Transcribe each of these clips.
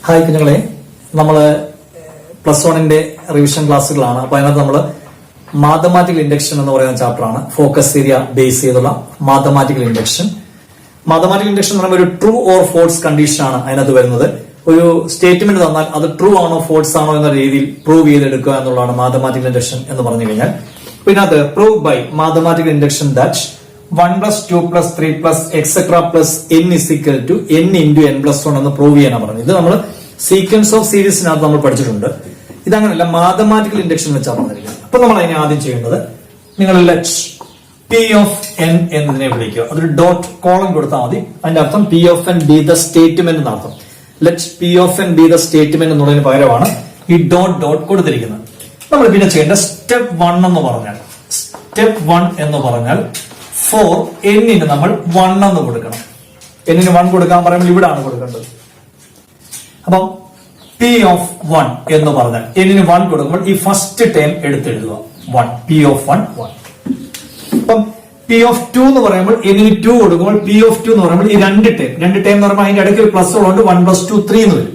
Hi കുഞ്ഞുങ്ങളെ, നമ്മള് +1 revision ക്ലാസ്സുകളാണ്. അപ്പൊ അതിനകത്ത് നമ്മള് മാത്തമാറ്റിക്കൽ ഇൻഡക്ഷൻ എന്ന് പറയുന്ന ചാപ്റ്ററാണ്. ഫോക്കസ് ഏരിയ ബേസ് ചെയ്തുള്ള മാത്തമാറ്റിക്കൽ ഇൻഡക്ഷൻ. മാത്തമാറ്റിക്കൽ ഇൻഡക്ഷൻ എന്ന് പറയുമ്പോൾ ഒരു ട്രൂ ഓർ ഫോൾസ് കണ്ടീഷൻ ആണ് അതിനകത്ത് വരുന്നത്. ഒരു സ്റ്റേറ്റ്മെന്റ് തന്നാൽ അത് ട്രൂ ആണോ ഫോൾസ് ആണോ എന്ന രീതിയിൽ പ്രൂവ് ചെയ്തെടുക്കുക എന്നുള്ളതാണ് മാത്തമാറ്റിക്കൽ ഇൻഡക്ഷൻ എന്ന് പറഞ്ഞു കഴിഞ്ഞാൽ. ഇതിനകത്ത് prove by mathematical induction that 1 + 2 + 3 + etc + n = n × n + 1 എന്ന് പ്രൂവ് ചെയ്യാനാണ് പറഞ്ഞത്. ഇത് നമ്മൾ സീക്വൻസ് ഓഫ് സീരീസിനകത്ത് നമ്മൾ പഠിച്ചിട്ടുണ്ട്. ഇതങ്ങനെയല്ല, മാത്തമാറ്റിക്കൽ ഇൻഡക്ഷൻ വെച്ചാണ് പറഞ്ഞിരിക്കുന്നത്. അപ്പൊ നമ്മൾ അതിനെ ആദ്യം ചെയ്യേണ്ടത്, നിങ്ങൾ ലെറ്റ് P of n എന്നതിനെ വിളിക്കുക. അതൊരു ഡോട്ട് കോളം കൊടുത്താൽ മതി. അതിന്റെ അർത്ഥം P of n be the statement എന്നർത്ഥം. Let P of n be the statement എന്നുള്ളതിന് പകരമാണ് ഈ ഡോട്ട് കൊടുത്തിരിക്കുന്നത്. നമ്മൾ പിന്നെ ചെയ്യേണ്ട സ്റ്റെപ്പ് 1 എന്ന് പറഞ്ഞാൽ ഫോർ എന്നിന് നമ്മൾ 1 എന്ന് കൊടുക്കണം. എന്നിന് 1 കൊടുക്കാൻ പറയുമ്പോൾ ഇവിടാണ് കൊടുക്കേണ്ടത്. അപ്പം P of 1 എന്ന് പറഞ്ഞാൽ എന്നിന് 1 കൊടുക്കുമ്പോൾ ഈ ഫസ്റ്റ് ടേം എടുത്തെഴുതുക 1. P of 1 1. അപ്പം P of 2 എന്ന് പറയുമ്പോൾ എന്നിന് 2 കൊടുക്കുമ്പോൾ P of 2 എന്ന് പറയുമ്പോൾ ഈ രണ്ട് ടേം എന്ന് പറയുമ്പോൾ അതിന്റെ ഇടയ്ക്ക് പ്ലസ് ഉള്ളതുകൊണ്ട് 1 + 2 3 എന്ന് വരും.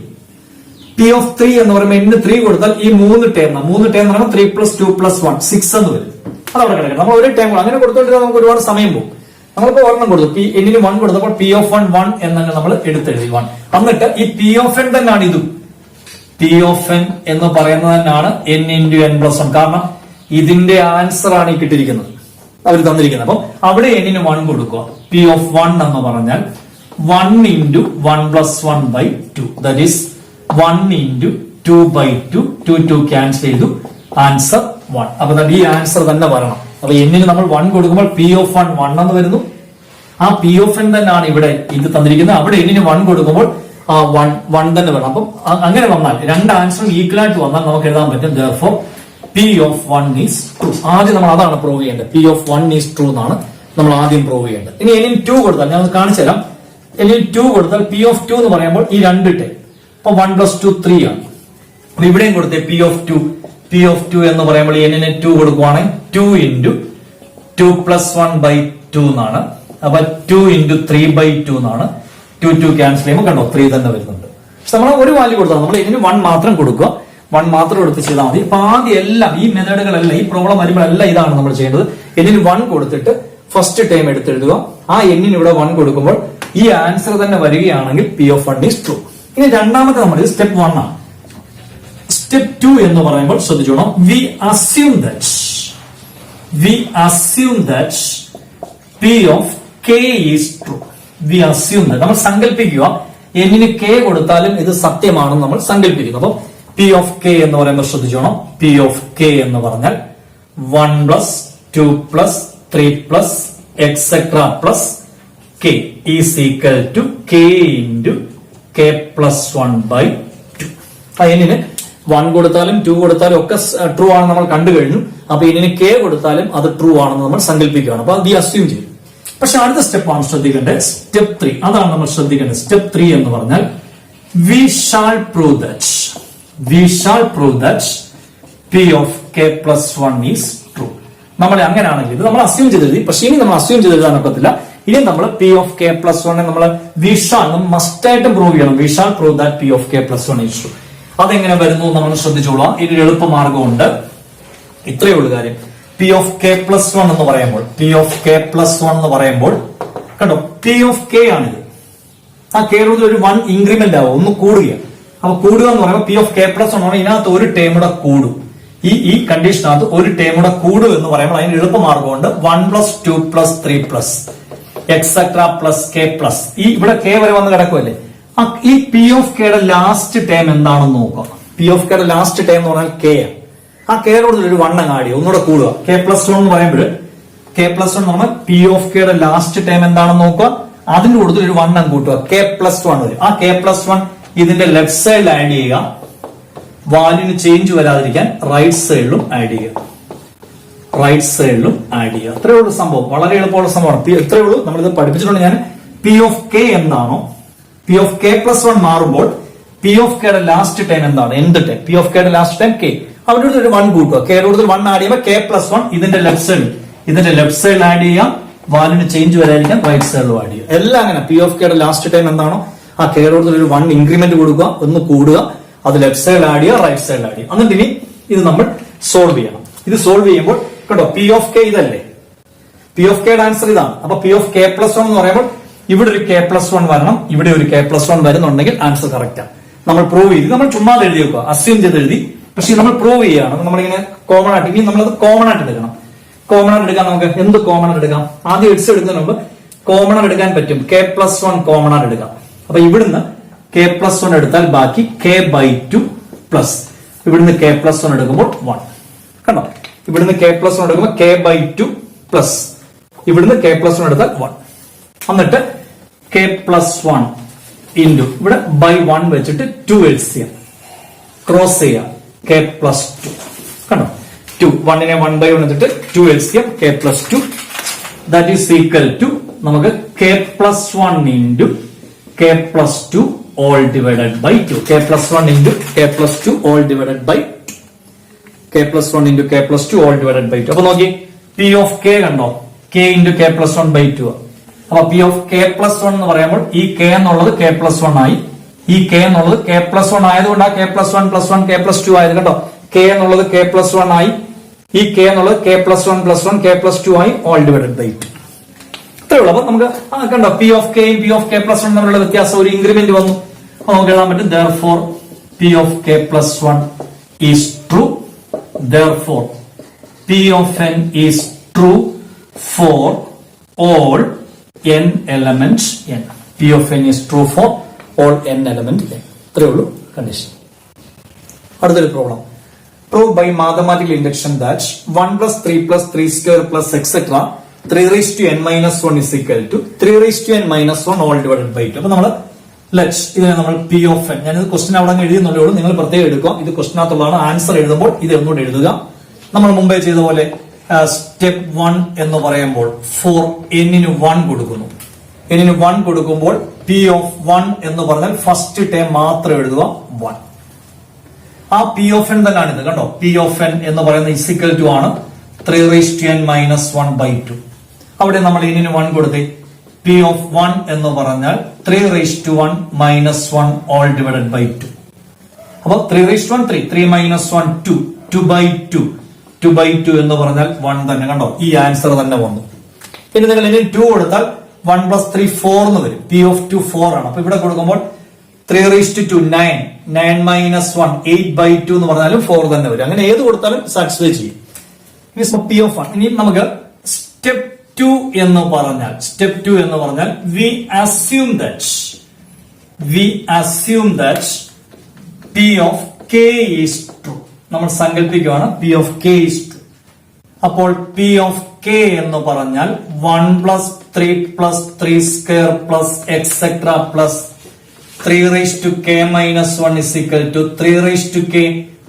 P of 3 എന്ന് പറയുമ്പോൾ എന്നിന് 3 കൊടുത്താൽ ഈ മൂന്ന് ടേം എന്ന് പറയുമ്പോൾ 3 + 2 + 1 6 എന്ന് വരും. അതവിടെ കിടക്കണം. നമ്മൾ ഒരു ടൈം അങ്ങനെ കൊടുത്തോണ്ടിരുന്ന നമുക്ക് ഒരുപാട് സമയം പോകും. നമ്മളിപ്പോ ഒരെണ്ണം കൊടുത്തു, എന്നിന് 1 കൊടുത്തപ്പോൾ P of 1 1 എന്നങ്ങ് നമ്മൾ എടുത്തെഴുതി 1. എന്നിട്ട് ഈ P of n തന്നെയാണ് ഇതും. P of n എന്ന് പറയുന്നത് തന്നെയാണ് n × n + 1. കാരണം ഇതിന്റെ ആൻസർ ആണ് ഈ കിട്ടിയിരിക്കുന്നത്, അവർ തന്നിരിക്കുന്നത്. അപ്പം അവിടെ എന്നിന് 1 കൊടുക്കുക. P of 1 എന്ന് പറഞ്ഞാൽ 1 × 1 + 1/2. That is 1 × 2/2. 2 ക്യാൻസൽ ചെയ്തു, ആൻസർ 1. അപ്പൊ ഈ ആൻസർ തന്നെ വരണം. അപ്പൊ എന്നിന് നമ്മൾ 1 കൊടുക്കുമ്പോൾ P of 1 1 എന്ന് വരുന്നു. ആ P of n തന്നെയാണ് ഇവിടെ ഇത് തന്നിരിക്കുന്നത്. അവിടെ എന്നിന് 1 കൊടുക്കുമ്പോൾ ആ 1 തന്നെ വരണം. അപ്പം അങ്ങനെ വന്നാൽ രണ്ട് ആൻസറും ഈക്വൽ ആയിട്ട് വന്നാൽ നമുക്ക് എഴുതാൻ പറ്റും therefore P of 1 is true. ആദ്യം നമ്മൾ അതാണ് പ്രൂവ് ചെയ്യേണ്ടത്. P of 1 is true എന്നാണ് നമ്മൾ ആദ്യം പ്രൂവ് ചെയ്യേണ്ടത്. ഇനി എന്നിന് 2 കൊടുത്താൽ ഞാൻ കാണിച്ചു തരാം. എന്നിന് 2 കൊടുത്താൽ P of 2 എന്ന് പറയുമ്പോൾ ഈ രണ്ട് ടൈം, അപ്പൊ 1 + 2 3 ആണ്. അപ്പൊ ഇവിടെയും കൊടുത്തേ P of 2 എന്ന് പറയുമ്പോൾ എന്നിന് 2 കൊടുക്കുവാണെങ്കിൽ 2 × 2 + 1/2 എന്നാണ്. അപ്പൊ 2 × 3/2 എന്നാണ്. 2 ക്യാൻസൽ ചെയ്യുമ്പോൾ കണ്ടോ 3 തന്നെ വരുന്നുണ്ട്. പക്ഷെ നമ്മൾ ഒരു വാല്യൂ കൊടുത്താൽ നമ്മൾ ഇതിന് 1 മാത്രം കൊടുക്കുക. 1 മാത്രം എടുത്ത് ചെയ്താൽ മതി. അപ്പൊ ആദ്യം എല്ലാം ഈ മെത്തേഡുകളെല്ലാം ഈ പ്രോബ്ലം വരുമ്പോഴെല്ലാം ഇതാണ് നമ്മൾ ചെയ്യേണ്ടത്. എന്നിന് 1 കൊടുത്തിട്ട് ഫസ്റ്റ് ടൈം എടുത്തെഴുതുക. ആ എന്നിന് ഇവിടെ 1 കൊടുക്കുമ്പോൾ ഈ ആൻസർ തന്നെ വരികയാണെങ്കിൽ P of 1 is true. ഇനി രണ്ടാമത്തെ നമ്മൾ സ്റ്റെപ്പ് 1 ആണ്. സ്റ്റെപ്പ് 2 എന്ന് പറയുമ്പോൾ ശ്രദ്ധിച്ചോണം. We assume that P of k is true. We assume that നമ്മൾ സങ്കല്പിക്കുക എന്നിന് k കൊടുത്താലും ഇത് സത്യമാണെന്ന് നമ്മൾ സങ്കല്പിക്കുന്നു. അപ്പൊ P of k എന്ന് പറയുമ്പോൾ ശ്രദ്ധിച്ചോണം. P of k എന്ന് പറഞ്ഞാൽ 1 + 2 + 3 + etc + k is equal to k × k + 1/2. എന്നിന് 1 കൊടുത്താലും 2 കൊടുത്താലും ഒക്കെ ട്രൂ ആണെന്ന് നമ്മൾ കണ്ടു കഴിഞ്ഞു. അപ്പൊ ഇതിന് k കൊടുത്താലും അത് ട്രൂ ആണെന്ന് നമ്മൾ സങ്കല്പിക്കുകയാണ്. അപ്പൊ അത് അസ്യൂം ചെയ്യും. പക്ഷെ അടുത്ത സ്റ്റെപ്പാണ് ശ്രദ്ധിക്കേണ്ടത്, സ്റ്റെപ്പ് 3. അതാണ് നമ്മൾ ശ്രദ്ധിക്കേണ്ടത്. സ്റ്റെപ്പ് 3 എന്ന് പറഞ്ഞാൽ we shall prove that P of k + 1 is true. നമ്മൾ അങ്ങനെയാണെങ്കിൽ ഇത് നമ്മൾ അസ്യൂം ചെയ്തെഴുതി. പക്ഷെ ഇനി നമ്മൾ അസ്യൂം ചെയ്തെഴുതാൻ ഒക്കത്തില്ല. ഇനി നമ്മൾ P of k + 1 നമ്മൾ we shall മസ്റ്റ് ആയിട്ടും പ്രൂവ് ചെയ്യണം. we shall prove that P of k + 1 is true. അതെങ്ങനെ വരുന്നു നമ്മൾ ശ്രദ്ധിച്ചോളാം. ഇതിന് എളുപ്പമാർഗമുണ്ട്. ഇത്രയേ ഉള്ളൂ കാര്യം. P of k + 1 എന്ന് പറയുമ്പോൾ കണ്ടോ P of k ആണിത്. ആ k ഒരു 1 ഇൻക്രിമെന്റ് ആവും, ഒന്ന് കൂടുക. അപ്പൊ കൂടുക എന്ന് പറയുമ്പോൾ P of k + 1 ആണ്. ഇതിനകത്ത് ഒരു ടേം കൂടെ കൂടും. ഈ കണ്ടീഷനകത്ത് ഒരു ടേം കൂടെ കൂടും എന്ന് പറയുമ്പോൾ അതിന് എളുപ്പമാർഗമുണ്ട്. 1 + 2 + 3 + etc + k + ഈ ഇവിടെ k വരെ വന്ന് കിടക്കുമല്ലേ. ഈ P of k യുടെ ലാസ്റ്റ് ടേം എന്താണെന്ന് നോക്കുക. P of k യുടെ ലാസ്റ്റ് ടേം എന്ന് പറഞ്ഞാൽ k ആണ്. ആ k യോട് ഒരു 1 അങ്ങ് ആഡ് ചെയ്യുക, ഒന്നുകൂടെ കൂടുക. k + 1 എന്ന് പറയുമ്പോൾ k + 1 എന്ന് പറഞ്ഞാൽ P of k യുടെ ലാസ്റ്റ് ടേം എന്താണെന്ന് നോക്കുക. അതിന്റെ കൂടുതൽ ഒരു 1 അങ്ങ് കൂട്ടുക. k + 1 വരും. ആ k + 1 ഇതിന്റെ ലെഫ്റ്റ് സൈഡിൽ ആഡ് ചെയ്യുക. വാല്യൂന് ചേഞ്ച് വരാതിരിക്കാൻ റൈറ്റ് സൈഡിലും ആഡ് ചെയ്യുക. അത്രയേ ഉള്ളൂ സംഭവം. വളരെ എളുപ്പമുള്ള സംഭവമാണ്. ഇത്രയേ ഉള്ളൂ. നമ്മളിത് പഠിപ്പിച്ചിട്ടുണ്ട് ഞാൻ. P of k എന്താണോ, P of k + 1 മാറുമ്പോൾ P of k യുടെ ലാസ്റ്റ് ടൈം എന്താണ്? എന്ത് ടൈം? P of k യുടെ ലാസ്റ്റ് ടൈം k. അവിടെ ഒരു 1 കൂട്ടുക. k യുടെ 1 ആഡ് ചെയ്യുമ്പോൾ k + 1 ഇതിന്റെ ലെഫ്റ്റ് സൈഡിൽ ആഡ് ചെയ്യാം. വാല്യൂന് ചേഞ്ച് വരാതിരിക്കാൻ റൈറ്റ് സൈഡിലും ആഡ് ചെയ്യാം. എല്ലാം അങ്ങനെ P of k യുടെ ലാസ്റ്റ് ടൈം എന്താണോ ആ കെയുടെ കൂടുതൽ ഒരു 1 ഇൻക്രിമെന്റ് കൊടുക്കുക, ഒന്ന് കൂടുക, അത് ലെഫ്റ്റ് സൈഡിൽ ആഡ് ചെയ്യുക, റൈറ്റ് സൈഡിൽ ആഡ് ചെയ്യുക. എന്നിട്ട് ഇനി ഇത് നമ്മൾ സോൾവ് ചെയ്യണം. ഇത് സോൾവ് ചെയ്യുമ്പോൾ കേട്ടോ പി ഓഫ് കെ ഇതല്ലേ, പി ഓഫ് കെയുടെ ആൻസർ ഇതാണ്. അപ്പൊ പി ഓഫ് കെ പ്ലസ് 1 എന്ന് പറയുമ്പോൾ ഇവിടെ ഒരു കെ പ്ലസ് 1 വരണം, ഇവിടെ ഒരു കെ പ്ലസ് 1 വരുന്നുണ്ടെങ്കിൽ ആൻസർ കറക്റ്റ് ആണ്. നമ്മൾ പ്രൂവ് ചെയ്ത് നമ്മൾ ചുമ്മാ എഴുതി വെക്കുക, അസ്യൂം ചെയ്ത് എഴുതി. പക്ഷെ നമ്മൾ പ്രൂവ് ചെയ്യുകയാണ്, നമ്മളിങ്ങനെ കോമൺ ആയിട്ട് ഇനി നമ്മളത് കോമൺ ആയിട്ട് എടുക്കണം. കോമൺ ആയിട്ട് എടുക്കാൻ നമുക്ക് എന്ത് കോമൺ ആയിട്ട് എടുക്കാം? ആദ്യം എഡ്സ് എടുക്കുന്നതിന് മുമ്പ് കോമൺ ആയിട്ട് എടുക്കാൻ പറ്റും. കെ പ്ലസ് 1 കോമൺ ആയിട്ട് എടുക്കാം. അപ്പൊ ഇവിടുന്ന് കെ പ്ലസ് 1 എടുത്താൽ ബാക്കി കെ ബൈ 2 പ്ലസ് ഇവിടുന്ന് കെ പ്ലസ് 1 എടുക്കുമ്പോൾ 1 കണ്ടോ. ഇവിടുന്ന് കെ പ്ലസ് 1 എടുക്കുമ്പോൾ കെ ബൈ 2 പ്ലസ് ഇവിടുന്ന് കെ പ്ലസ് 1 എടുത്താൽ 1. എന്നിട്ട് കെ പ്ലസ് 1 ഇൻറ്റു ഇവിടെ ബൈ 1 വെച്ചിട്ട് 2 എൽസിയം ക്രോസ് ചെയ്യാം, കെ പ്ലസ് 2 കണ്ടോ. 2 1നെ 1 ബൈ 1 വെച്ചിട്ട് 2 എൽസിയം K plus 2 that is equal to നമുക്ക് K plus 1 into K plus 2 whole divided by 2. K plus 1 into K plus 2 whole divided by k plus 1 into K plus 2 whole divided by 2. അപ്പൊ നോക്കി P of k കണ്ടോ, k into K plus 1 by 2. അപ്പൊ P of k plus 1 എന്ന് പറയുമ്പോൾ ഈ K എന്നുള്ളത് K plus 1 ആയി, ഈ കെ എന്നുള്ളത് കെ പ്ലസ് 1 ആയതുകൊണ്ട് ആ K plus 1 plus 1 K plus 2 ആയത് കേട്ടോ. കെ എന്നുള്ളത് കെ പ്ലസ് 1 ആയി, ഈ കെ എന്നുള്ളത് K plus 1 plus 1 K plus 2 ആയി, ഓൾ ഡിവൈഡഡ് ബൈ 2. ഇത്രേ ഉള്ളൂ. അപ്പൊ നമുക്ക് കണ്ടോ പി ഓഫ് കെയും പി ഓഫ് കെ പ്ലസ് 1 തമ്മിലുള്ള വ്യത്യാസം ഒരു ഇൻക്രിമെന്റ് വന്നു. അപ്പൊ നമുക്ക് എഴുതാൻ പറ്റും therefore P of k plus 1 is true, therefore P of n is true for all n elements n. P of n is true for all n element n. ഇത്രേ ഉള്ളൂ കണ്ടീഷൻ. അടുത്തൊരു problem. Prove by mathematical induction that 1 plus 3 plus 3 square plus etc. 3 raised to n minus 1 is equal to 3 raised to n minus 1 all divided by 2. അപ്പൊ നമ്മൾ ഇതിനെ നമ്മൾ P of N, ഞാനിത് question അവിടെ എഴുതുന്നുള്ളൂ, നിങ്ങൾ പ്രത്യേകം എടുക്കുക. ഇത് ക്വസ്റ്റിനകത്തുള്ളതാണ്. ആൻസർ എഴുതുമ്പോൾ ഇത് ഒന്നുകൂടി എഴുതുക. നമ്മൾ മുമ്പേ ചെയ്ത പോലെ സ്റ്റെപ്പ് 1 എന്ന് പറയുമ്പോൾ ഫോർ എന്നിന് 1 കൊടുക്കുന്നു. എന്നിന് 1 കൊടുക്കുമ്പോൾ പി ഓഫ് 1 എന്ന് പറഞ്ഞാൽ ഫസ്റ്റ് ടേം മാത്രം എഴുതുക 1. ആ പി ഓഫ് എൻ തന്നെയാണ് ഇത് കണ്ടോ. പി ഓഫ് എൻ എന്ന് പറയുന്നത് ഇസിക്കൽ ടു ആണ് 3 raised to n minus 1 by 2. അവിടെ നമ്മൾ എന്നിന് 1 കൊടുത്തേ. പി ഓഫ് 1 എന്ന് പറഞ്ഞാൽ 3 raised to 1 minus 1 all divided by 2. അപ്പൊ 3 raised to 1 3 minus 1 2 by 2 by 2 എന്ന് പറഞ്ഞാൽ 1 തന്നെ കണ്ടോ. ഈ ആൻസർ തന്നെ വന്നു. ഇനി നിങ്ങൾ ഇനി 2 കൊടുത്താൽ 1 plus 3 4 എന്ന് വരും. പി ഓഫ് 2 4 ആണ്. അപ്പൊ ഇവിടെ കൊടുക്കുമ്പോൾ 3 raised to 2 9 minus 1 8 by 2 എന്ന് പറഞ്ഞാലും 4 തന്നെ വരും. അങ്ങനെ ഏത് കൊടുത്താലും സാറ്റിസ്ഫൈ ചെയ്യും. P of 1. ഇനി നമുക്ക് സ്റ്റെപ്പ് 2 എന്ന് പറഞ്ഞാൽ we assume that P of K is true. നമ്മൾ സങ്കല്പിക്കുകയാണ് P of K is true. അപ്പോൾ P of K എന്ന് പറഞ്ഞാൽ 1 plus 3 plus 3 square plus etc plus 3 raised to K minus 1 is equal to 3 raised to K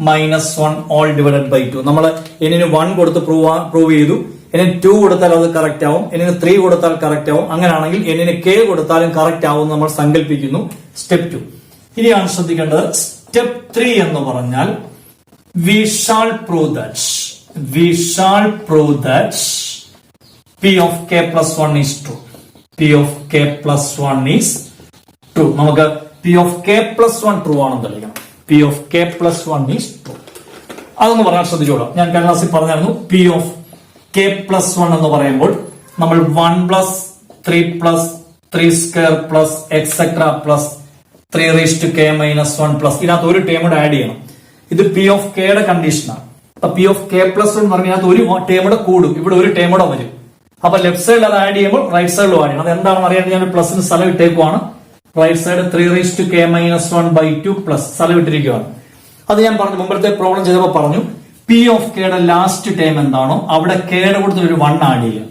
minus 1 all divided by 2. നമ്മൾ ഇതിന് 1 കൊടുത്ത് prove ചെയ്തു. ഇതിന് 2 കൊടുത്താൽ അത് കറക്റ്റ് ആവും, ഇതിന് 3 കൊടുത്താൽ കറക്റ്റ് ആവും. അങ്ങനെയാണെങ്കിൽ ഇതിന് K കൊടുത്താലും കറക്റ്റ് ആവും നമ്മൾ സങ്കല്പിക്കുന്നു. സ്റ്റെപ്പ് 2. ഇനിയാണ് ശ്രദ്ധിക്കേണ്ടത് സ്റ്റെപ്പ് 3 എന്ന് പറഞ്ഞാൽ we shall prove that P of K plus 1 is true. P of K plus 1 is true. നമുക്ക് P of K plus 1 true ആണെന്ന് തെളിയിക്കണം. P of K plus 1 is true. അതൊന്ന് പറയാൻ ശ്രദ്ധിച്ചോളാം. ഞാൻ കഴിഞ്ഞ ക്ലാസ്സിൽ പറഞ്ഞായിരുന്നു P of K plus 1 എന്ന് പറയുമ്പോൾ നമ്മൾ 1 plus 3 plus 3 square plus etc plus 3 raised to K minus 1 plus ഇതിനകത്ത് ഒരു ടേം കൂടെ ആഡ് ചെയ്യണം. ഇത് P of K യുടെ കണ്ടീഷനാണ്. അപ്പൊ P of K plus 1 എന്ന് പറഞ്ഞാൽ ഒരു ടേം കൂടെ കൂടും, ഇവിടെ ഒരു ടേം കൂടെ വരും. അപ്പൊ ലെഫ്റ്റ് സൈഡിൽ അത് ആഡ് ചെയ്യുമ്പോൾ റൈറ്റ് സൈഡിലും ആഡ് ചെയ്യണം. അത് എന്താണെന്ന് അറിയാൻ ഞാൻ പ്ലസിന് സ്ഥലം ഇട്ടേക്കുവാണ്. Right side 3 raised to K minus 1 by 2 plus സ്ഥലം ഇട്ടിരിക്കുകയാണ്. അത് ഞാൻ പറഞ്ഞു മുമ്പത്തെ പ്രോബ്ലം ചെയ്തപ്പോൾ പറഞ്ഞു P of K യുടെ ലാസ്റ്റ് ടേം എന്താണോ അവിടെ K യുടെ കൂടുതൽ ഒരു 1 ആഡ് ചെയ്യുക.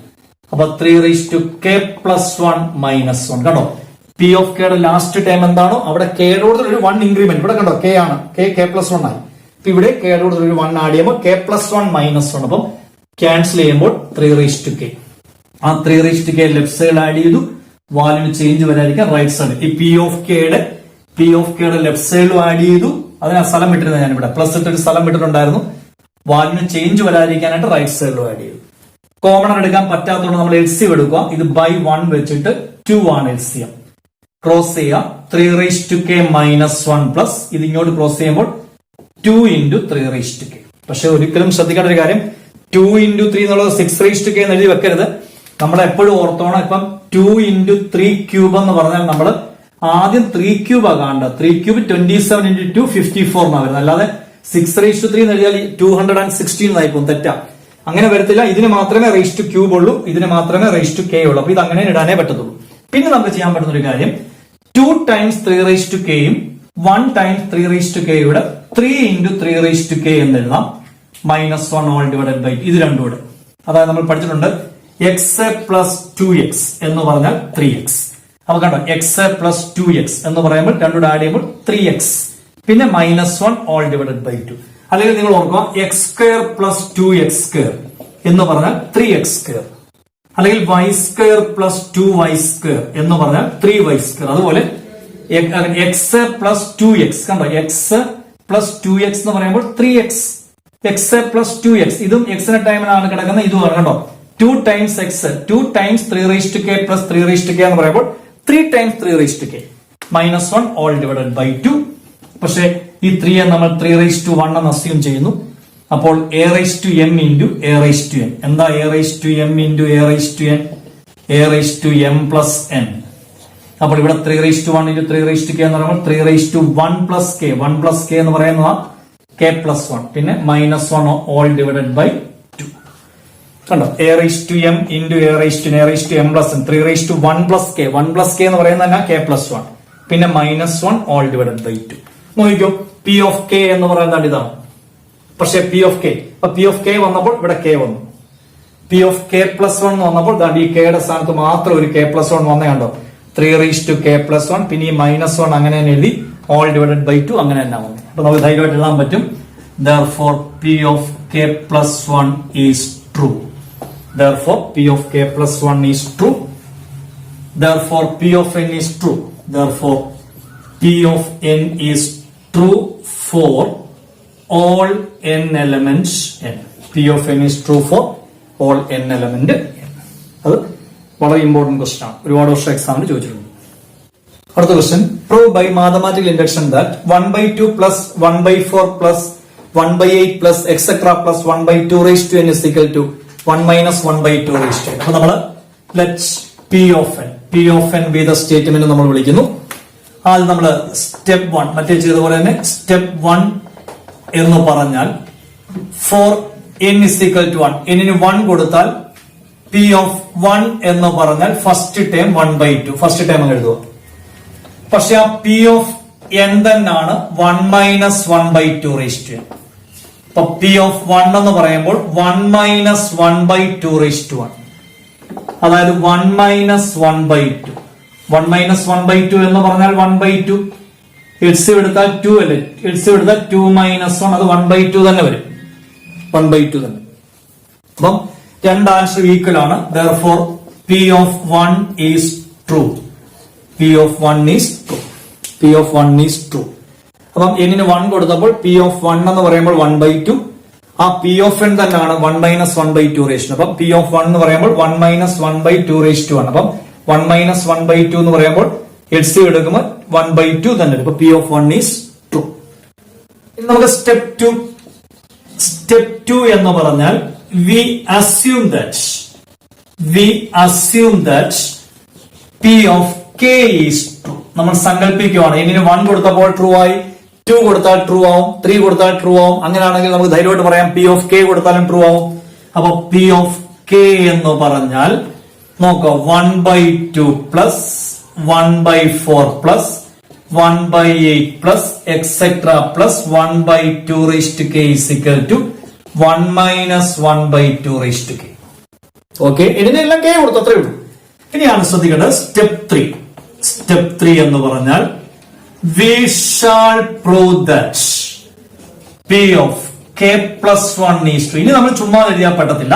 അപ്പൊ 3 raised to K plus 1 minus 1 കണ്ടോ. P of K യുടെ ലാസ്റ്റ് ടേം എന്താണോ അവിടെ K യുടെ കൂടുതൽ ഒരു 1 ഇൻക്രിമെന്റ് ഇവിടെ കണ്ടോ. K ആണ്, K plus 1 ആയി. ഇപ്പൊ ഇവിടെ K യുടെ കൂടുതൽ ഒരു 1 ആഡ് ചെയ്യുമ്പോൾ K plus 1 minus 1. അപ്പം ക്യാൻസൽ ചെയ്യുമ്പോൾ 3 raised to K. ആ 3 raised to K left side add ചെയ്തു. വാല്യൂന് ചേഞ്ച് വരാതിരിക്കാൻ റൈറ്റ് സൈഡ് ഈ P of K യുടെ ലെഫ്റ്റ് സൈഡിലും ആഡ് ചെയ്തു. അതിന് സ്ഥലം വിട്ടിരുന്നത് ഞാൻ ഇവിടെ പ്ലസ് ഇട്ടൊരു സ്ഥലം വിട്ടിട്ടുണ്ടായിരുന്നു. വാല്യൂന് ചേഞ്ച് വരാതിരിക്കാനായിട്ട് റൈറ്റ് സൈഡിലും ആഡ് ചെയ്തു. കോമൺ എടുക്കാൻ പറ്റാത്തതുകൊണ്ട് നമ്മൾ LCM എടുക്കുക. ഇത് ബൈ 1 വെച്ചിട്ട് 2 ആണ് LCM. ക്രോസ് ചെയ്യുക 3k -1 പ്ലസ് ഇത് ഇങ്ങോട്ട് ക്രോസ് ചെയ്യുമ്പോൾ 2 × 3k. പക്ഷെ ഒരിക്കലും ശ്രദ്ധിക്കേണ്ട ഒരു കാര്യം 2 × 3 എന്നുള്ളത് 6k എന്ന് എഴുതി വെക്കരുത്. നമ്മൾ എപ്പോഴും ഓർത്തോണം. ഇപ്പം 2 × 3 ക്യൂബ് എന്ന് പറഞ്ഞാൽ നമ്മൾ ആദ്യം 3 ക്യൂബ് ആ കാണേണ്ടത്. 3 ക്യൂബ് 27 × 2 54 എന്നാണ് വരുന്നത്. അല്ലാതെ 6⁻³ എന്ന് എഴുതിയാൽ 216 എന്നായി പോകും. തെറ്റാ, അങ്ങനെ വരത്തില്ല. ഇതിന് മാത്രമേ റേസ് ടു ക്യൂബ് ഉള്ളൂ, ഇതിന് മാത്രമേ റേസ് ടു കെ ഉള്ളൂ. അപ്പൊ ഇത് അങ്ങനെ ഇടാനേ പറ്റത്തുള്ളൂ. പിന്നെ നമുക്ക് ചെയ്യാൻ പറ്റുന്ന ഒരു കാര്യം 2 × 3k യും 1 × 3k യുടെ 3 × 3k എന്ന് എഴുതാം. -1 ഇത് രണ്ടും കൂടെ. അതായത് നമ്മൾ പഠിച്ചിട്ടുണ്ട് x + 2x എന്ന് പറഞ്ഞാൽ 3x. അപ്പൊ കണ്ടോ x + 2x എന്ന് പറയുമ്പോൾ രണ്ടുകൂടെ ആഡ് ചെയ്യുമ്പോൾ 3x പിന്നെ -1/2. അല്ലെങ്കിൽ നിങ്ങൾ ഓർക്കുക x² + 2x² എന്ന് പറഞ്ഞാൽ 3x². അല്ലെങ്കിൽ y² + 2y² എന്ന് പറഞ്ഞാൽ 3y². അതുപോലെ x + 2x കണ്ടോ x + 2x എന്ന് പറയുമ്പോൾ 3x. x + 2x ഇതും x-ന്റെ ടൈമിലാണ് കിടക്കുന്നത്. ഇതും കണ്ടോ 2 × x 2 × 3k + 3k എന്ന് പറയുമ്പോൾ 3 × 3k -1/2. പക്ഷെ ഈ 3 നമ്മൾ 3⁻1 എന്ന് അസ്യൂം ചെയ്യുന്നു. അപ്പോൾ a⁻m × a⁻n എന്താ a⁻m × a⁻n a⁻m+n. അപ്പോൾ ഇവിടെ 3⁻1 × 3k എന്ന് പറയുമ്പോൾ 3⁻1 + k 1 + k എന്ന് പറയുന്നത് k+1 പിന്നെ -1/2. കണ്ടോ a⁻m × a⁻n a⁻m+n 3⁻1 + k 1 + k എന്ന് പറയുന്നത് തന്നെ k+1 പിന്നെ -1/2. നോക്കിക്കോ p of k എന്ന് പറയുന്നത് ഇതാണ്. പക്ഷെ p of k അപ്പൊ p of k വന്നപ്പോൾ ഇവിടെ k വന്നു. p of k+1 വന്നപ്പോൾ ഈ k യുടെ സ്ഥാനത്ത് മാത്രം ഒരു k+1 വന്നേ കണ്ടോ 3k+1 പിന്നെ ഈ -1 അങ്ങനെ തന്നെ എഴുതി (2) അങ്ങനെ തന്നെ വന്നു. അപ്പൊ നമുക്ക് ധൈര്യമായിട്ട് എഴുതാൻ പറ്റും therefore p of k+1 is true. Therefore p of k+1 is true. Therefore p of n is true. Therefore p of n is true for all n elements n. P of n is true for all n element n. അത് വളരെ important question ആണ്. ഒരുപാട് വർഷം എക്സാമിന് ചോദിച്ചിട്ടുണ്ട്. അടുത്ത question prove by mathematical induction that 1/2 + 1/4 + 1/8 + etc. + 1/2 n is equal to 1 - 1/2 n. അപ്പൊ നമ്മള് let's p of n B the statement നമ്മൾ വിളിക്കുന്നു. ആദ്യം നമ്മള് സ്റ്റെപ്പ് 1 മറ്റേ ചെയ്ത പോലെ തന്നെ സ്റ്റെപ്പ് 1 എന്ന് പറഞ്ഞാൽ for n is equal to 1 n-ന് 1 കൊടുത്താൽ p of 1 എന്ന് പറഞ്ഞാൽ ഫസ്റ്റ് ടേം 1/2 ഫസ്റ്റ് ടേം അങ്ങ് എഴുതുക. പക്ഷെ ആ p of n തന്നെയാണ് 1 - 1/2 n. അപ്പൊ p of 1 എന്ന് പറയുമ്പോൾ 1 - 1/2 1 അതായത് 1 - 1/2 1 - 1/2 എന്ന് പറഞ്ഞാൽ 1/2 എൽസിയം എടുത്താൽ 2 അല്ലേ, എൽസിയം എടുത്താൽ 2 - 1 അത് 1/2 തന്നെ വരും 1/2 തന്നെ. അപ്പം രണ്ട് ആൻസർ ഈക്വൽ ആണ്. therefore p of 1 is true. p of 1 is true. p of 1 is true. അപ്പം n-ന് 1 കൊടുത്തപ്പോൾ p of 1 എന്ന് പറയുമ്പോൾ 1/2 ആ p of n തന്നെയാണ് 1 - 1/2 അപ്പം p of 1 എന്ന് പറയുമ്പോൾ 1 - 1/2 ആണ്. അപ്പം 1 - 1/2 എന്ന് പറയുമ്പോൾ എൽസിയം എടുക്കുമ്പോൾ 1/2 തന്നെ വരും. p of 1 is true. ഇനി നമുക്ക് സ്റ്റെപ്പ് 2 എന്ന് പറഞ്ഞാൽ we assume that p of k is true. നമ്മൾ സങ്കല്പിക്കുകയാണ് n-ന് 1 കൊടുത്തപ്പോൾ ട്രൂ ആയി, 2 കൊടുത്താൽ ട്രൂ ആവും, 3 കൊടുത്താൽ ട്രൂ ആവും. അങ്ങനെയാണെങ്കിൽ നമുക്ക് ധൈര്യമായിട്ട് പറയാം p of k കൊടുത്താലും ട്രൂ ആവും. അപ്പൊ p of k എന്ന് പറഞ്ഞാൽ നോക്കാം 1/2 + 1/4 + 1/8 + etc. + 1/2 k is equal to 1 - 1/2 k. Okay, ഇതിനെല്ലാം k കൊടുത്തു, അത്രേ ഉള്ളൂ. ഇനിയാണ് ശ്രദ്ധിക്കേണ്ടത് സ്റ്റെപ്പ് 3 എന്ന് പറഞ്ഞാൽ we shall prove that p of k+1 is true. ഇനി നമ്മൾ ചുമ്മാ എഴുതിയാൽ പറ്റത്തില്ല.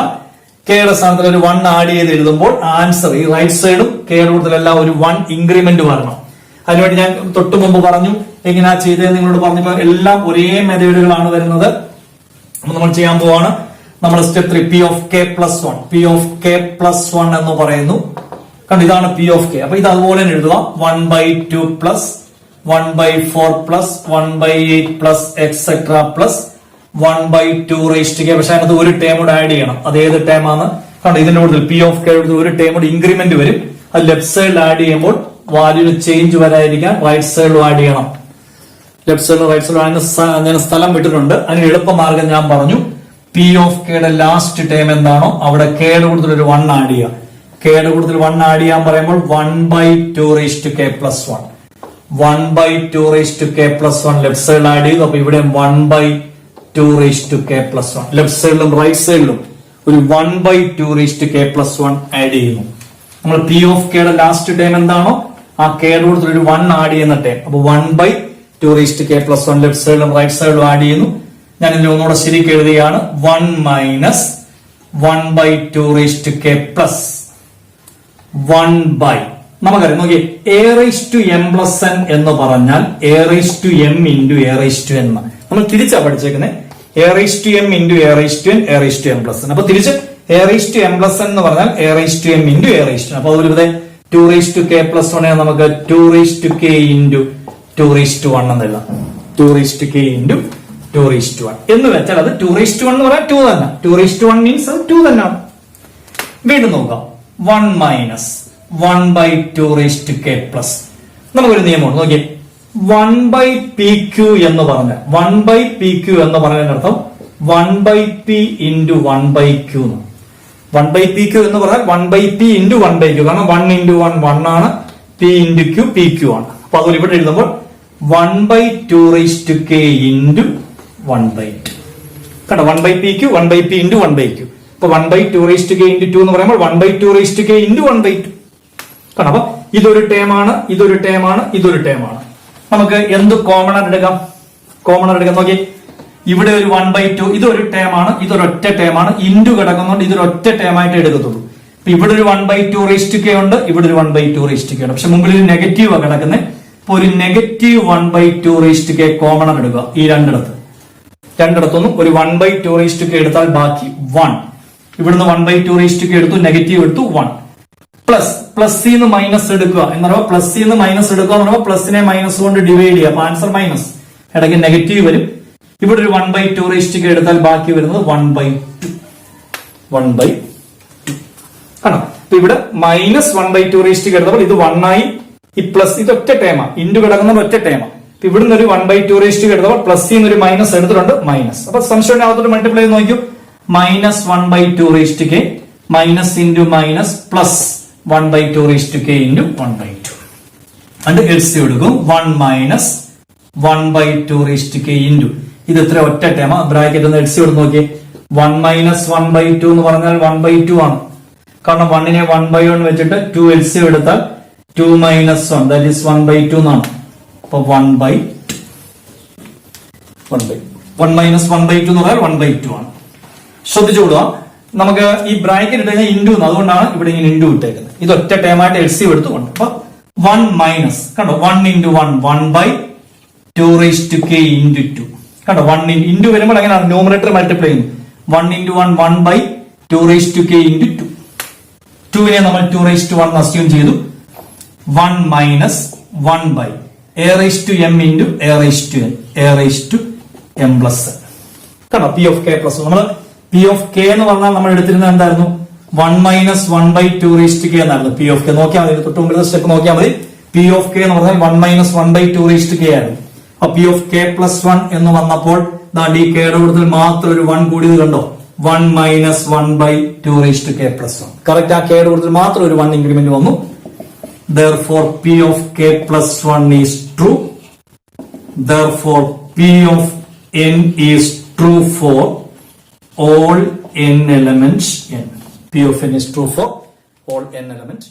കെയുടെ സ്ഥാനത്തിൽ ഒരു 1 ആഡ് ചെയ്ത് എഴുതുമ്പോൾ ആൻസർ ഈ റൈറ്റ് സൈഡും കെയുടെ കൂടുതലെല്ലാം ഒരു 1 ഇൻക്രിമെന്റ് വരണം. അതിനുവേണ്ടി ഞാൻ തൊട്ടു മുമ്പ് പറഞ്ഞു എങ്ങനെയാ ചെയ്തതെന്ന് നിങ്ങളോട് പറഞ്ഞപ്പോൾ എല്ലാം ഒരേ മെത്തേഡുകളാണ് വരുന്നത്. നമ്മൾ ചെയ്യാൻ പോവാണ്. നമ്മൾ സ്റ്റെപ്പ് 3 p of k+1 എന്ന് പറയുന്നു. കാരണം ഇതാണ് പി ഓഫ് കെ. അപ്പൊ ഇത് അതുപോലെ തന്നെ എഴുതുക. 1/2 plus 1/4 plus 1/8 plus etcetera plus 1/2 റേസ്റ്റ് കെ. പക്ഷെ അതിനകത്ത് ഒരു ടേം കൂടെ ആഡ് ചെയ്യണം. അത് ഏത് ടേം ആണ്? കാരണം ഇതിന്റെ കൂടുതൽ പി ഓഫ് കെ ഒരു ടേം കൂടെ ഇൻക്രിമെന്റ് വരും. അത് ലെഫ്റ്റ് സൈഡിൽ ആഡ് ചെയ്യുമ്പോൾ വാല്യൂന് ചേഞ്ച് വരാതിരിക്കാൻ റൈറ്റ് സൈഡിലും ആഡ് ചെയ്യണം. ലെഫ്റ്റ് സൈഡിലും റൈറ്റ് സൈഡിലും ഞാൻ സ്ഥലം വിട്ടിട്ടുണ്ട്. അതിന് എളുപ്പമാർഗം ഞാൻ പറഞ്ഞു. പി ഓഫ് കെയുടെ ലാസ്റ്റ് ടേം എന്താണോ അവിടെ കെയുടെ കൂടുതൽ ഒരു 1 ആഡ് ചെയ്യുക. കെയുടെ കൂടുതൽ 1 ആഡ് ചെയ്യാൻ പറയുമ്പോൾ 1/2 റേസ്റ്റ് കെ പ്ലസ് 1. 1/2 റേസ്റ്റ് കെ പ്ലസ് 1 ലെഫ്റ്റ് സൈഡിൽ ആഡ് ചെയ്തു. അപ്പൊ ഇവിടെ 1/2 റേസ്റ്റ് കെ പ്ലസ് 1 ലെഫ്റ്റ് സൈഡിലും റൈറ്റ് സൈഡിലും ഒരു 1/2 റേസ്റ്റ് കെ പ്ലസ് 1 ആഡ് ചെയ്യുന്നു. നമ്മൾ പി ഓഫ് കെയുടെ ലാസ്റ്റ് ടേം എന്താണോ ആ കെയുടെ കൂടുതൽ ഒരു 1 ആഡ് ചെയ്യുന്ന ടേം. അപ്പൊ 1/2 റേസ്റ്റ് കെ പ്ലസ് 1 ലെഫ്റ്റ് സൈഡിലും റൈറ്റ് സൈഡിലും ആഡ് ചെയ്യുന്നു. ഞാൻ ഇതിൽ ഒന്നുകൂടെ ശരിക്ക് എഴുതുകയാണ്. 1 മൈനസ് 1/2 റേസ്റ്റ് കെ പ്ലസ് 1 നമുക്കറിയാം. നോക്കി, A raise to M plus N എന്ന് പറഞ്ഞാൽ A raise to M into A raise to N. നമ്മൾ തിരിച്ചാ പഠിച്ചേക്കുന്നത്. A raise to M into A raise to N, A raise to M plus N. അപ്പൊ തിരിച്ച് A raise to M plus N എന്ന് പറഞ്ഞാൽ A raise to M into A raise to. അപ്പൊ അതുപോലെ ഇവിടെ 2 റേസ് ടു കെ പ്ലസ് 1 നമുക്ക് 2 raise to k into 2 raise to 1 എന്ന് എഴുതാം. 2 raise to k into 2 raise to 1 എന്ന് വെച്ചാൽ അത് 2 റേസ് ടു 1 എന്ന് പറയാൻ 2 തന്നെ. 2 റേസ് ടു 1 മീൻസ് അത് 2 തന്നെയാണ്. വീണ്ടും നോക്കാം. 1 minus 1/2 raise to k plus. നമുക്കൊരു നിയമമാണ്. നോക്കിയേ, 1/pq എന്ന് പറഞ്ഞാൽ 1/pq എന്ന് പറയുന്നതിന്റെ അർത്ഥം 1/p ഇൻറ്റു 1/q. 1/pq എന്ന് പറഞ്ഞാൽ 1/p ഇൻറ്റു 1/q. കാരണം 1 ഇൻറ്റു 1 1 ആണ്, p ഇൻറ്റു q pq ആണ്. അപ്പൊ അതുപോലെ ഇവിടെ എഴുതുമ്പോൾ 1/2 റേസ് ടു k ഇൻറ്റു 1/2. കേട്ടോ, 1/pq 1/p ഇൻറ്റു 1/q. അപ്പൊ 1/2 റേസ് ടു k ഇൻറ്റു 2 എന്ന് പറയുമ്പോൾ 1/2 റേസ് ടു k ഇൻറ്റു 1/2. കാരണം അപ്പൊ ഇതൊരു ടേമാണ്, ഇതൊരു ടേമാണ്, ഇതൊരു ടേമാണ്. നമുക്ക് എന്ത് കോമൺ ആയിട്ട് എടുക്കാം? കോമൺ ആയിട്ട് എടുക്കാം. നോക്കി, ഇവിടെ ഒരു 1/2 ഇതൊരു ടേമാണ്, ഇതൊരൊറ്റ ടേമാണ്. ഇൻറ്റു കിടക്കുന്നതുകൊണ്ട് ഇതൊരൊറ്റ ടേമായിട്ട് എടുക്കത്തുള്ളൂ. അപ്പൊ ഇവിടെ ഒരു 1/2 റേസ് ടു കെ ഉണ്ട്, ഇവിടെ ഒരു 1/2 റേസ് ടു കെ ഉണ്ട്. പക്ഷെ മുമ്പിൽ ഒരു നെഗറ്റീവ് ആണ് കിടക്കുന്നത്. ഇപ്പൊ ഒരു negative 1/2 raise to k common ആണ് എടുക്കുക. ഈ രണ്ടിടത്തൊന്നും ഒരു 1/2 റേസ് ടു കെ എടുത്താൽ ബാക്കി 1. ഇവിടുന്ന് 1/2 റേസ് ടു കെ എടുത്തു, നെഗറ്റീവ് എടുത്തു 1. പ്ലസ് നിന്ന് മൈനസ് എടുക്കുക എന്ന് പറയുമ്പോൾ പ്ലസ് നിന്ന് മൈനസ് എടുക്കുക എന്ന് പറയുമ്പോൾ പ്ലസിനെ മൈനസ് കൊണ്ട് ഡിവൈഡ് ചെയ്യുക. അപ്പൊ ആൻസർ മൈനസ്. ഇടയ്ക്ക് നെഗറ്റീവ് വരും. ഇവിടെ ഒരു 1/2 റേസ് ടു കെ എടുത്താൽ ബാക്കി വരുന്നത് 1/2 ആണോ? അപ്പൊ ഇവിടെ മൈനസ് 1/2 റേസ് ടു കെ എടുത്തപ്പോൾ ഇത് 1 ആയി. ഈ പ്ലസ് ഇത് ഒറ്റ ടേമാ, ഇൻറ്റു കിടക്കുന്നത് ഒറ്റ ടേമാ. അപ്പൊ ഇവിടുന്ന് ഒരു 1/2 റേസ് ടു കെ എടുത്തപ്പോൾ പ്ലസ് ഒരു മൈനസ് എടുത്തിട്ടുണ്ട്, മൈനസ്. അപ്പൊ സംശയം അകത്തോട്ട് മൾട്ടിപ്ലൈ ചെയ്ത് നോക്കൂ. Minus 1/2 raise to k minus into minus plus 1/2 raise to k into 1/2. അത് എൽസി എടുക്കും. 1 minus 1/2 raise to k into ഇത് ഇത്ര ഒറ്റ ടേമ. ബ്രാക്കറ്റ് ഒന്ന് എൽസി എടുത്ത് നോക്കിയേ. 1 മൈനസ് 1/2 എന്ന് പറഞ്ഞാൽ 1/2 ആണ്. കാരണം 1നെ 1/1 വെച്ചിട്ട് 2 എൽസി എടുത്താൽ 2 മൈനസ് 1 ദാറ്റ് ഈസ് 1/2 എന്നാണ്. അപ്പൊ 1/1 മൈനസ് 1/2 എന്ന് പറഞ്ഞാൽ 1/2 ആണ്. ശ്രദ്ധിച്ചുകൊള്ളുക. നമുക്ക് ഈ ബ്രാക്കറ്റ് ഇട്ട് കഴിഞ്ഞാൽ ഇൻഡു, അതുകൊണ്ടാണ് ഇവിടെ ഇങ്ങനെ ഇൻഡു ഇട്ടേക്കുന്നത്. ഇത് ഒറ്റ ടേമായിട്ട് എൽസി എടുത്തുകൊണ്ട്. അപ്പൊ 1 മൈനസ് കണ്ടോ 1 into 1 1/2 raise to k into 2. കണ്ടോ 1 ഇൻറ്റു വരുമ്പോൾ എങ്ങനെയാണ് ന്യൂമറേറ്റർ മൾട്ടിപ്ലൈ ചെയ്യുന്നത്. 1 into 1 1/2 raise to k into 2. 2നെ നമ്മൾ 2 റേസ് ടു 1 അസ്യൂം ചെയ്തു. 1 minus 1/a raise to m into a raise to n, a raise to m plus n. കണ്ടോ P of k plus. നമ്മൾ P of k എന്ന് പറഞ്ഞാൽ നമ്മൾ എടുത്തിരുന്നത് എന്തായിരുന്നു? 1 മൈനസ് 1/2 റേസ് ടു കെ എന്നായിരുന്നു പി ഓഫ് കെ. നോക്കിയാൽ മതി, തൊട്ട് മുമ്പിലത്തെ സ്റ്റെപ്പ് നോക്കിയാൽ മതി. പി ഓഫ് കെ എന്ന് പറഞ്ഞാൽ 1 മൈനസ് 1/2 റേസ് ടു കെ ആയിരുന്നു. അപ്പൊ പി ഓഫ് കെ പ്ലസ് 1 എന്ന് വന്നപ്പോൾ ഈ കെയുടെ കൂടുതൽ മാത്രം ഒരു 1 കൂടിയത് കണ്ടോ. 1 minus 1/2 raise to k plus 1. Correct ആ കെയുടെ കൂടുതൽ മാത്രം ഒരു 1 ഇൻക്രിമെന്റ് വന്നു. Therefore, P of k plus 1 is true. Therefore, P of n is true for all n elements n. P of n is true for all n elements.